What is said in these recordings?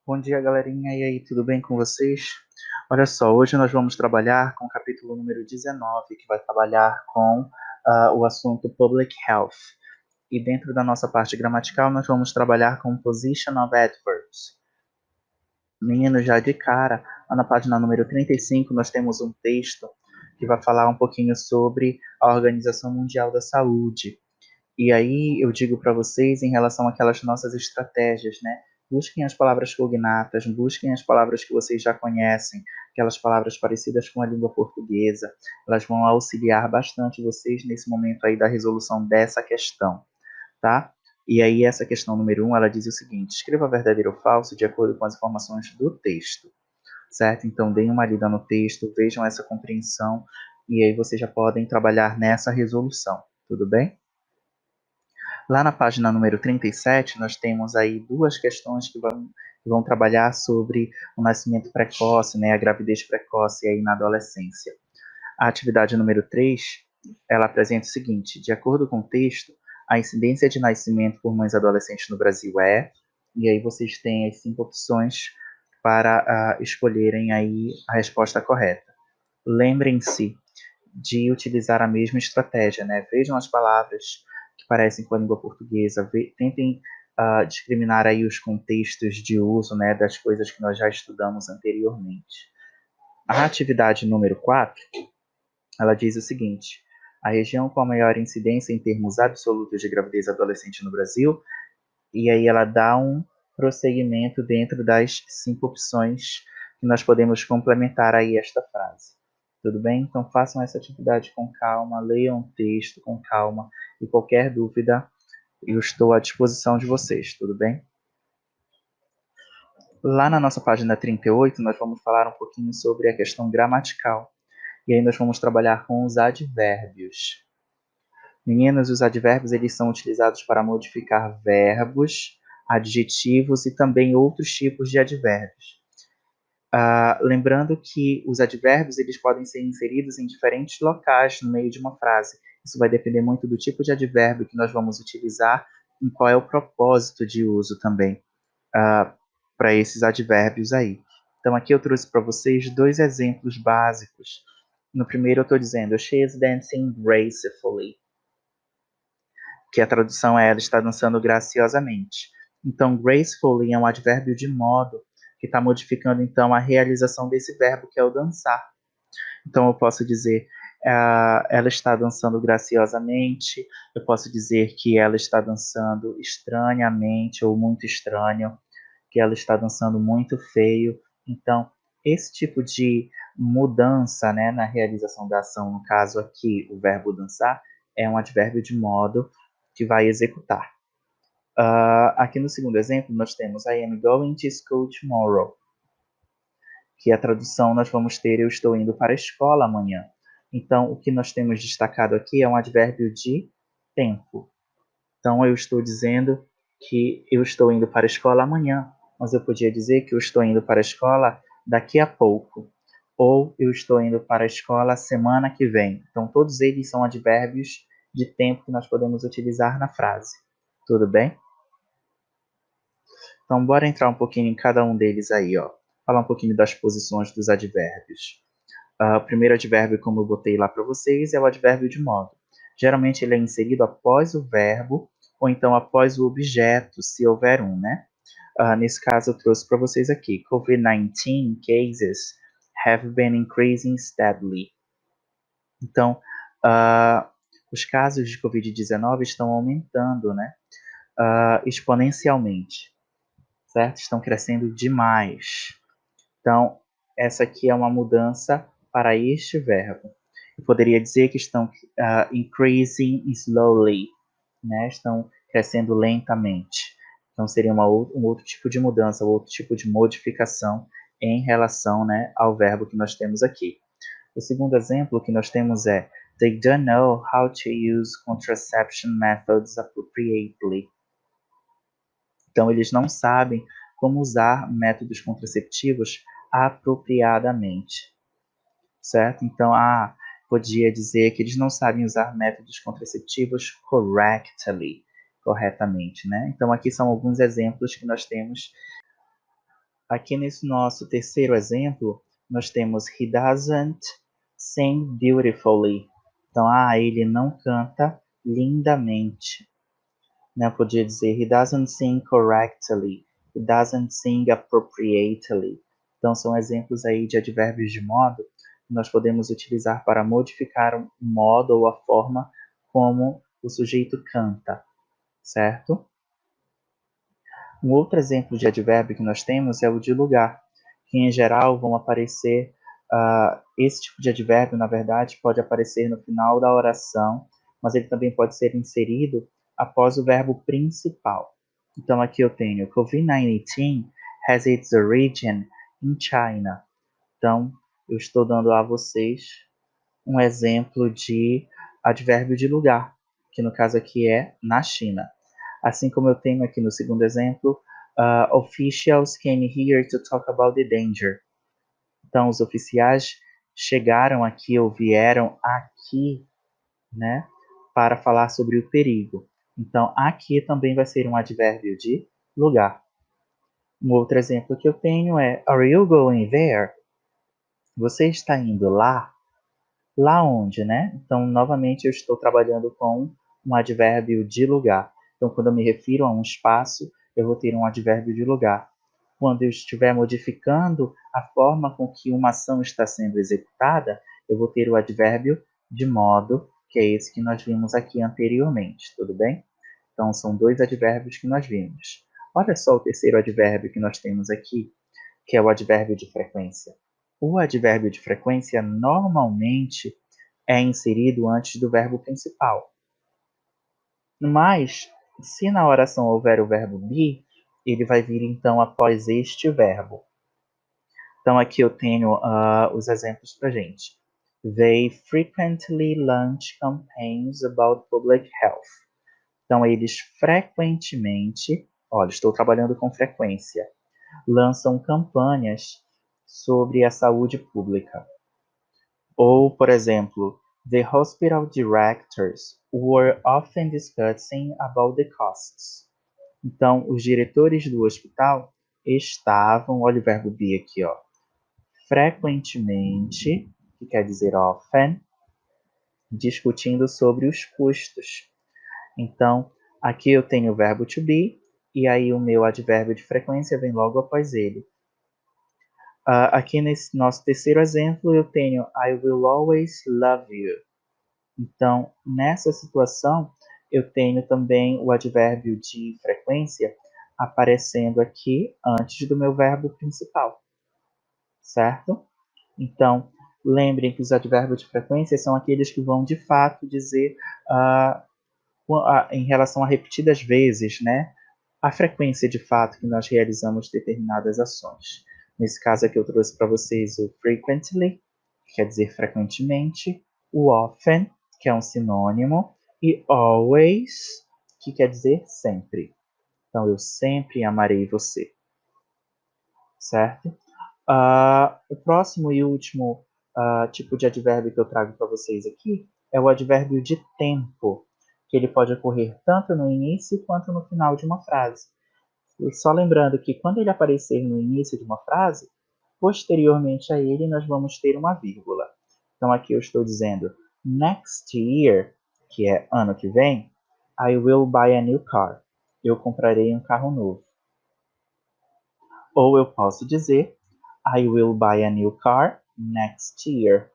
Bom dia, galerinha. E aí, tudo bem com vocês? Olha só, hoje nós vamos trabalhar com o capítulo número 19, que vai trabalhar com o assunto Public Health. E dentro da nossa parte gramatical, nós vamos trabalhar com Position of Adverbs. Menino, já de cara, lá na página número 35, nós temos um texto que vai falar um pouquinho sobre a Organização Mundial da Saúde. E aí eu digo para vocês em relação àquelas nossas estratégias, né? Busquem as palavras cognatas, busquem as palavras que vocês já conhecem, aquelas palavras parecidas com a língua portuguesa. Elas vão auxiliar bastante vocês nesse momento aí da resolução dessa questão, tá? E aí essa questão número 1, ela diz o seguinte: escreva verdadeiro ou falso de acordo com as informações do texto, certo? Então deem uma lida no texto, vejam essa compreensão e aí vocês já podem trabalhar nessa resolução, tudo bem? Lá na página número 37, nós temos aí duas questões que vão trabalhar sobre o nascimento precoce, né, a gravidez precoce aí na adolescência. A atividade número 3, ela apresenta o seguinte: de acordo com o texto, a incidência de nascimento por mães adolescentes no Brasil é, e aí vocês têm as 5 opções para escolherem aí a resposta correta. Lembrem-se de utilizar a mesma estratégia, né? Vejam as palavras que parecem com a língua portuguesa, tentem discriminar aí os contextos de uso, né, das coisas que nós já estudamos anteriormente. A atividade número 4, ela diz o seguinte: a região com a maior incidência em termos absolutos de gravidez adolescente no Brasil, e aí ela dá um prosseguimento dentro das 5 opções que nós podemos complementar aí esta frase. Tudo bem? Então façam essa atividade com calma, leiam o texto com calma e qualquer dúvida eu estou à disposição de vocês, tudo bem? Lá na nossa página 38, nós vamos falar um pouquinho sobre a questão gramatical. E aí nós vamos trabalhar com os advérbios. Meninas, os advérbios eles são utilizados para modificar verbos, adjetivos e também outros tipos de advérbios. Lembrando que os advérbios eles podem ser inseridos em diferentes locais no meio de uma frase. Isso vai depender muito do tipo de advérbio que nós vamos utilizar e qual é o propósito de uso também para esses advérbios aí. Então aqui eu trouxe para vocês 2 exemplos básicos. No primeiro eu estou dizendo she is dancing gracefully, que a tradução é ela está dançando graciosamente. Então gracefully é um advérbio de modo, que está modificando então a realização desse verbo que é o dançar. Então eu posso dizer ela está dançando graciosamente, eu posso dizer que ela está dançando estranhamente ou muito estranho, que ela está dançando muito feio. Então esse tipo de mudança, né, na realização da ação, no caso aqui o verbo dançar, é um advérbio de modo que vai executar. Aqui no segundo exemplo nós temos I am going to school tomorrow, que a tradução nós vamos ter eu estou indo para a escola amanhã. Então, o que nós temos destacado aqui é um advérbio de tempo. Então, eu estou dizendo que eu estou indo para a escola amanhã, mas eu podia dizer que eu estou indo para a escola daqui a pouco, ou eu estou indo para a escola semana que vem. Então, todos eles são advérbios de tempo que nós podemos utilizar na frase. Tudo bem? Então, bora entrar um pouquinho em cada um deles aí, ó. Falar um pouquinho das posições dos advérbios. O primeiro advérbio, como eu botei lá para vocês, é o advérbio de modo. Geralmente ele é inserido após o verbo ou então após o objeto, se houver um, né? Nesse caso eu trouxe para vocês aqui. COVID-19 cases have been increasing steadily. Então, os casos de COVID-19 estão aumentando, né? Exponencialmente, certo? Estão crescendo demais. Então, essa aqui é uma mudança para este verbo. Eu poderia dizer que estão increasing slowly, né? Estão crescendo lentamente. Então, seria um outro tipo de mudança, outro tipo de modificação em relação, né, ao verbo que nós temos aqui. O segundo exemplo que nós temos é They don't know how to use contraception methods appropriately. Então, eles não sabem como usar métodos contraceptivos apropriadamente, certo? Então, podia dizer que eles não sabem usar métodos contraceptivos correctamente, né? Então, aqui são alguns exemplos que nós temos Aqui nesse nosso terceiro exemplo, nós temos He doesn't sing beautifully. Então, ele não canta lindamente. Né? Podia dizer He doesn't sing correctly. He doesn't sing appropriately. Então, são exemplos aí de advérbios de modo que nós podemos utilizar para modificar o modo ou a forma como o sujeito canta, certo? Um outro exemplo de advérbio que nós temos é o de lugar, que em geral vão aparecer, esse tipo de advérbio, na verdade, pode aparecer no final da oração, mas ele também pode ser inserido após o verbo principal. Então aqui eu tenho COVID-19 has its origin in China. Então eu estou dando a vocês um exemplo de advérbio de lugar, que no caso aqui é na China. Assim como eu tenho aqui no segundo exemplo, officials came here to talk about the danger. Então, os oficiais chegaram aqui ou vieram aqui, né, para falar sobre o perigo. Então, aqui também vai ser um advérbio de lugar. Um outro exemplo que eu tenho é Are you going there? Você está indo lá? Lá onde, né? Então, novamente, eu estou trabalhando com um advérbio de lugar. Então, quando eu me refiro a um espaço, eu vou ter um advérbio de lugar. Quando eu estiver modificando a forma com que uma ação está sendo executada, eu vou ter o advérbio de modo, que é esse que nós vimos aqui anteriormente, tudo bem? Então, são dois advérbios que nós vimos. Olha só o terceiro advérbio que nós temos aqui, que é o advérbio de frequência. O advérbio de frequência normalmente é inserido antes do verbo principal. Mas, se na oração houver o verbo be, ele vai vir então após este verbo. Então aqui eu tenho os exemplos para gente. They frequently launch campaigns about public health. Então eles frequentemente, olha, estou trabalhando com frequência, lançam campanhas sobre a saúde pública. Ou, por exemplo, the hospital directors were often discussing about the costs. Então, os diretores do hospital estavam, olha o verbo be aqui, ó, frequentemente, que quer dizer often, discutindo sobre os custos. Então, aqui eu tenho o verbo to be, e aí o meu advérbio de frequência vem logo após ele. Aqui nesse nosso terceiro exemplo, eu tenho I will always love you. Então, nessa situação, eu tenho também o advérbio de frequência aparecendo aqui antes do meu verbo principal, certo? Então, lembrem que os advérbios de frequência são aqueles que vão, de fato, dizer em relação a repetidas vezes, né? A frequência, de fato, que nós realizamos determinadas ações. Nesse caso aqui eu trouxe para vocês o frequently, que quer dizer frequentemente, o often, que é um sinônimo, e always, que quer dizer sempre. Então, eu sempre amarei você, certo? O próximo e último tipo de advérbio que eu trago para vocês aqui é o advérbio de tempo, que ele pode ocorrer tanto no início quanto no final de uma frase. E só lembrando que quando ele aparecer no início de uma frase, posteriormente a ele nós vamos ter uma vírgula. Então aqui eu estou dizendo next year, que é ano que vem, I will buy a new car. Eu comprarei um carro novo. Ou eu posso dizer I will buy a new car next year.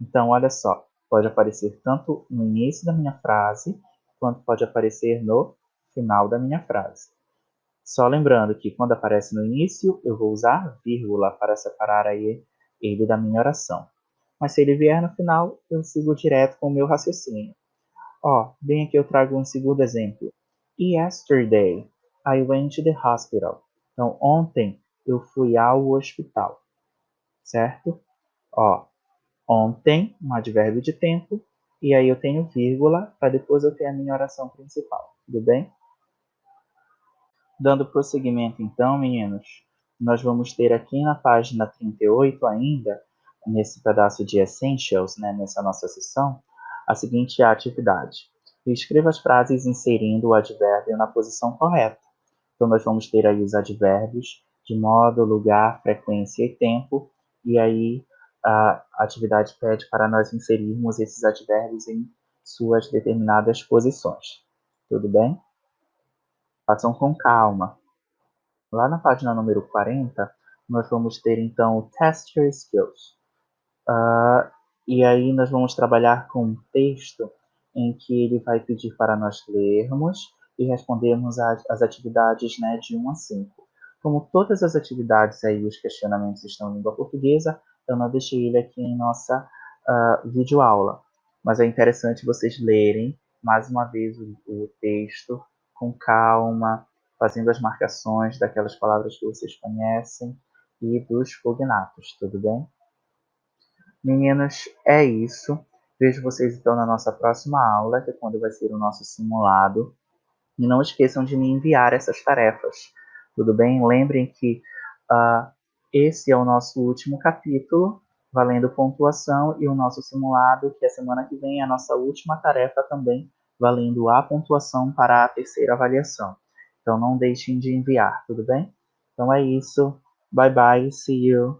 Então olha só, pode aparecer tanto no início da minha frase, quanto pode aparecer no final da minha frase. Só lembrando que quando aparece no início, eu vou usar vírgula para separar aí ele da minha oração. Mas se ele vier no final, eu sigo direto com o meu raciocínio. Bem aqui eu trago um segundo exemplo. Yesterday, I went to the hospital. Então, ontem eu fui ao hospital, certo? Ontem, um advérbio de tempo, e aí eu tenho vírgula para depois eu ter a minha oração principal, tudo bem? Dando prosseguimento então, meninos, nós vamos ter aqui na página 38 ainda, nesse pedaço de Essentials, né, nessa nossa sessão, a seguinte atividade. Escreva as frases inserindo o advérbio na posição correta. Então, nós vamos ter aí os advérbios de modo, lugar, frequência e tempo, e aí a atividade pede para nós inserirmos esses advérbios em suas determinadas posições. Tudo bem? Façam com calma. Lá na página número 40, nós vamos ter então o Test Your Skills. E aí nós vamos trabalhar com um texto em que ele vai pedir para nós lermos e respondermos as atividades, né, de 1 a 5. Como todas as atividades aí, os questionamentos estão em língua portuguesa, eu não deixei ele aqui em nossa videoaula. Mas é interessante vocês lerem mais uma vez o texto com calma, fazendo as marcações daquelas palavras que vocês conhecem e dos cognatos, tudo bem? Meninas, é isso. Vejo vocês então na nossa próxima aula, que é quando vai ser o nosso simulado. E não esqueçam de me enviar essas tarefas, tudo bem? Lembrem que esse é o nosso último capítulo, valendo pontuação, e o nosso simulado, que a semana que vem é a nossa última tarefa também, valendo a pontuação para a terceira avaliação. Então não deixem de enviar, tudo bem? Então é isso. Bye bye, see you.